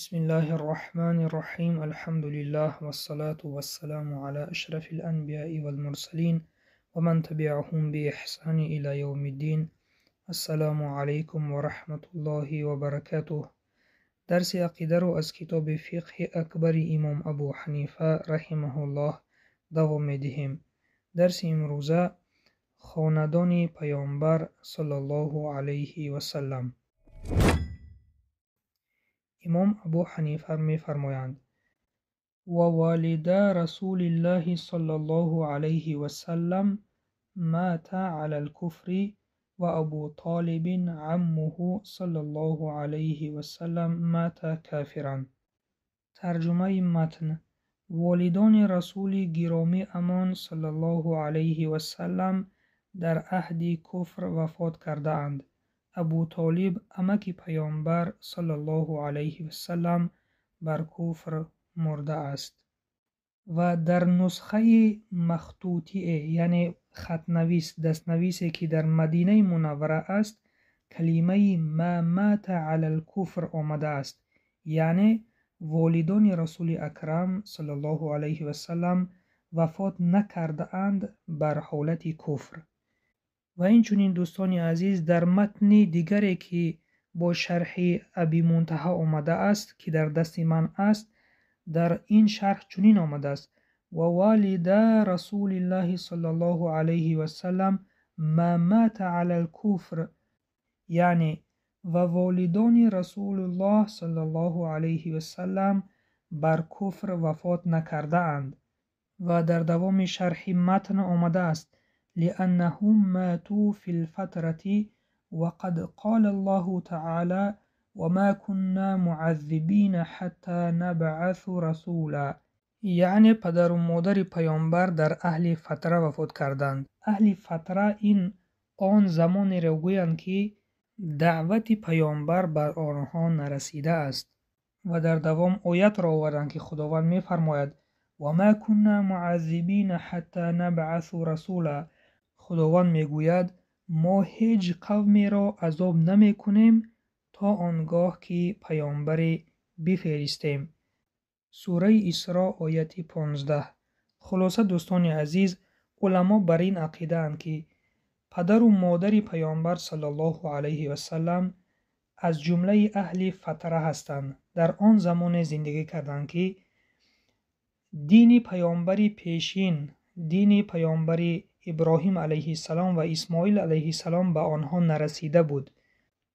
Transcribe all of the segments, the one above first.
بسم الله الرحمن الرحیم. الحمد لله والصلاة والسلام على اشرف الانبیاء والمرسلین و من تبعهم بإحسان الى یوم الدین. السلام علیکم و رحمت الله و برکاته. درس عقیده رو از کتاب فقه اکبر امام ابو حنیفه رحمه الله دوام میدهیم. درس امروزه خاندان پیامبر صلی الله علیه و سلم. امام ابو حنیفه می فرمایند و والدا رسول الله صلی الله علیه و سلم مات علی الكفر و ابو طالب عمه صلی الله علیه و سلم مات کافرا. ترجمه متن: والدان رسول گرامی امان صلی الله علیه و سلم در عهد کفر وفات کرده اند. ابو طالب عمک پیامبر صلی الله علیه و سلم بر کفر مرده است. و در نسخه مخطوطه یعنی خطنویس دستنویسی که در مدینه منوره است کلمه ما مات علی الکفر آمده است، یعنی والدان رسول اکرم صلی الله علیه و سلم وفات نکرده اند بر حالت کفر. و این چنین دوستان عزیز در متن دیگری که با شرح ابی منتهی آمده است که در دست من است، در این شرح چنین آمده است: و والد رسول الله صلی الله علیه و سلم ما مات علی الکفر، یعنی و والدان رسول الله صلی الله علیه و سلم بر کفر وفات نکرده اند. و در دوام شرح متن آمده است: لأنهم ماتوا في الفترة وقد قال الله تعالى وما كنا معذبین حتی نبعث رسولا، یعنی پدر و مادر پیامبر در اهل فتره وفات کردند. اهل فتره این آن زمانی را گویند که دعوت پیامبر بر آنها نرسیده است. و در دوام آیت را آوردند که خداوند می فرماید و ما كنا معذبین حتی نبعث رسولا. خداوند می گوید ما هیچ قومی را عذاب نمی کنیم تا آنگاه که پیامبر بفرستیم. سوره اسراء آیت 15. خلاصه دوستان عزیز، علما بر این عقیده اند که پدر و مادر پیامبر صلی الله علیه و سلم از جمله اهل فتره هستند. در آن زمان زندگی کردند که دین پیامبر پیشین، دین پیامبر ابراهیم علیه السلام و اسماعیل علیه السلام به آنها نرسیده بود،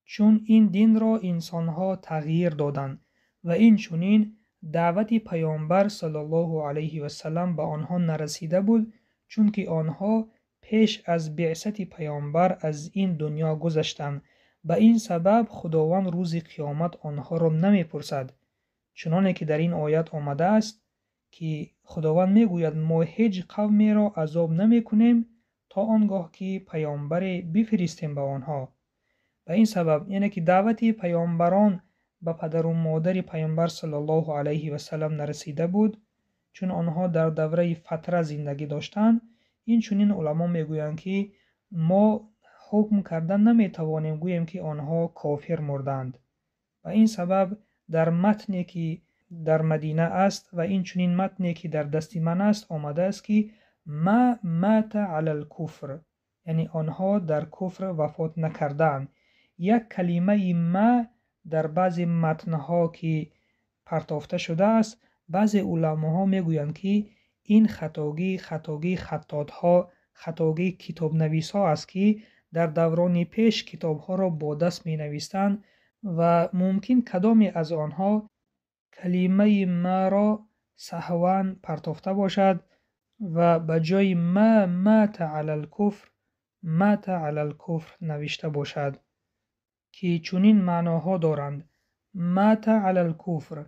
چون این دین را انسانها تغییر دادند. و این چنین دعوت پیامبر صلی الله علیه و سلم به آنها نرسیده بود، چون که آنها پیش از بعثت پیامبر از این دنیا گذشتند. به این سبب خداوند روز قیامت آنها را نمیپرسد، چنانه که در این آیت آمده است که خداوند میگوید ما هیچ قومی را عذاب نمی کنیم تا آنگاه که پیامبر بفرستیم به آنها. به این سبب یعنی که دعوت پیامبران به پدر و مادر پیامبر صلی الله علیه و سلم نرسیده بود، چون آنها در دوره فتره زندگی داشتند. این چنین علما میگویند که ما حکم کردن نمیتوانیم گوییم که آنها کافر مردند. و این سبب در متنی که در مدینه است و این چنین متنی که در دست من است آمده است که ما مات علی الکفر، یعنی آنها در کفر وفات نکردند. یک کلمه ما در بعض متنها که پرتافته شده است، بعضی علماها میگویند که این خطاگی خطاطها، خطاگی کتاب نویس ها است که در دوران پیش کتاب ها را با دست می نویستند و ممکن کدامی از آنها کلمه ما را سهوا پرتافته باشد و به جای ما مات علی الکفر مات علی الکفر نوشته باشد که چنین معناها دارند: مات علی الکفر،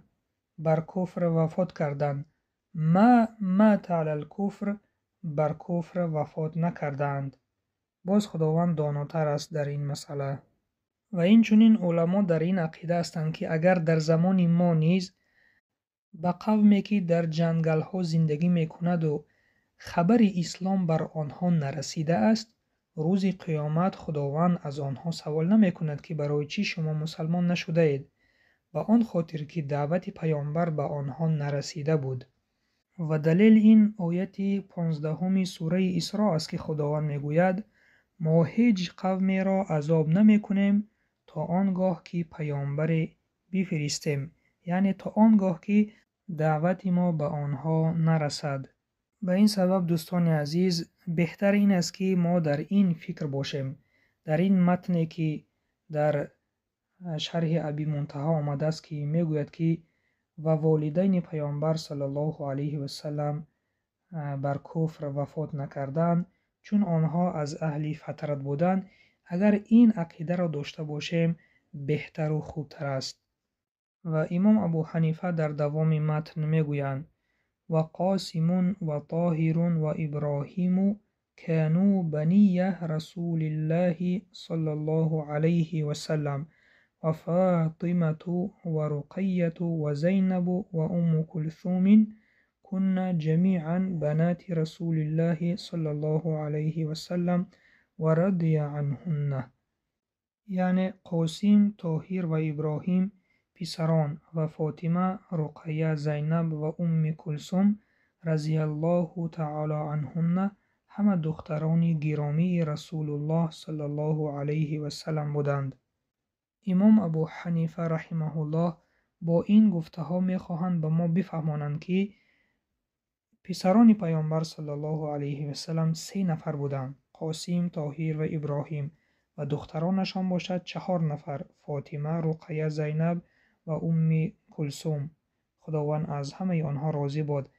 بر کفر وفات کردند. ما مات علی الکفر، بر کفر وفات نکردند. باز خداوند داناتر است در این مسئله. و این چنین علما در این عقیده هستند که اگر در زمان ما نیز به قومی که در جنگل ها زندگی میکند و خبر اسلام بر آنها نرسیده است، روز قیامت خداوند از آنها سوال نمی کند که برای چی شما مسلمان نشده اید، به آن خاطر که دعوت پیامبر به آنها نرسیده بود. و دلیل این آیت 15 سوره اسراء است که خداوند میگوید ما هیچ قومی را عذاب نمی کنیم تا آنگاه که پیامبر بفرستیم، یعنی تا آنگاه که دعوت ما به آنها نرسد. به این سبب دوستان عزیز بهتر این است که ما در این فکر باشیم. در این متنی که در شرح ابی منتهی آمده است که میگوید که و والدین پیامبر صلی الله علیه و سلم بر کفر وفات نکردند چون آنها از اهل فترت بودند. اگر این عقیده را داشته باشیم بهتر و خوبتر است. و امام ابو حنیفه در دوام متن میگویند و قاسم و طاهر و ابراهیم كانوا بنی رسول الله صلی الله علیه و سلم و فاطمة و رقیة و زینب و ام کلثوم كن جميعا بنات رسول الله صلی الله علیه و سلم و رضی عنهن. یعنی قاسم، طاهر و ابراهیم پسران و فاطمه، رقیه، زینب و ام کلثوم رضی الله تعالی عنهن همه دختران گرامی رسول الله صلی الله علیه و سلم بودند. امام ابو حنیفه رحمه الله با این گفته ها می خواهند به ما بفهمانند که پسران پیامبر صلی الله علیه و سلم 3 نفر بودند: قاسم، طاهر و ابراهیم، و دخترانشان باشد 4 نفر: فاطمه، رقیه، زینب و ام کلثوم. خداوند از همه آنها راضی باد.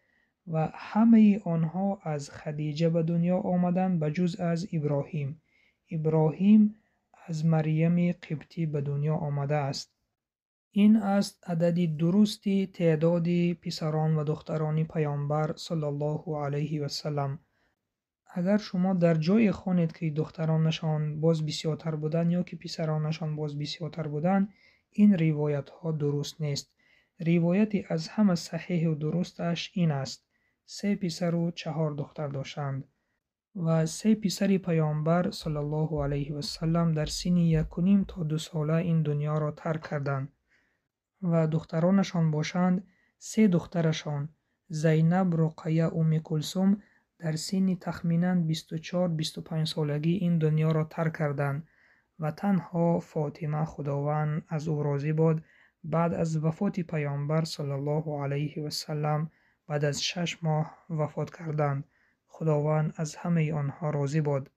و همه آنها از خدیجه به دنیا آمدند بجز از ابراهیم. ابراهیم از مریم قبطی به دنیا آمده است. این است عدد درستی تعداد پسران و دختران پیامبر صلی الله علیه و سلم. اگر شما در جای خوانید که دخترانشان باز بسیارتر بودند یا که پسرانشان باز بسیارتر بودند، این روایت ها درست نیست. روایتی از همه صحیح و درستش این است: 3 پسر و 4 دختر داشتند. و 3 پسر پیامبر صلی الله علیه و سلم در سن 1.5 تا 2 ساله این دنیا را ترک کردند. و دخترانشان باشند 3 دخترشان زینب، رقیه، ام کلثوم در سن تخمینا 24-25 سالگی این دنیا را ترک کردند و تنها فاطمه خداوند از او راضی باد بعد از وفات پیامبر صلی الله علیه و سلم بعد از 6 ماه وفات کردند. خداوند از همه آنها راضی باد.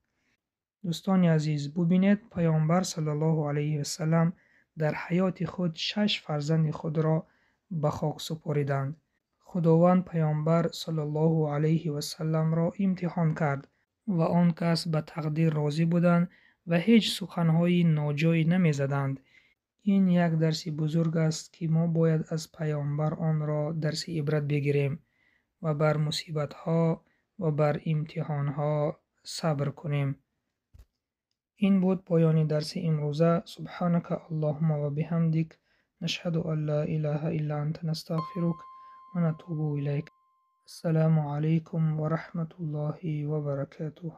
دوستان عزیز ببینید پیامبر صلی الله علیه و سلم در حیات خود 6 فرزند خود را به خاک سپاریدند. خداوند پیامبر صلی الله علیه و سلم را امتحان کرد و آن کس به تقدیر راضی بودند و هیچ سخنهای ناجایی نمی زدند. این یک درس بزرگ است که ما باید از پیامبر آن را درس عبرت بگیریم و بر مصیبت ها و بر امتحان ها صبر کنیم. این بود پایان درس امروزه. سبحانك اللهم و بحمدک نشهد ان لا اله الا انت نستغفرک و نتوب الیک. السلام علیکم و رحمت الله و برکاته.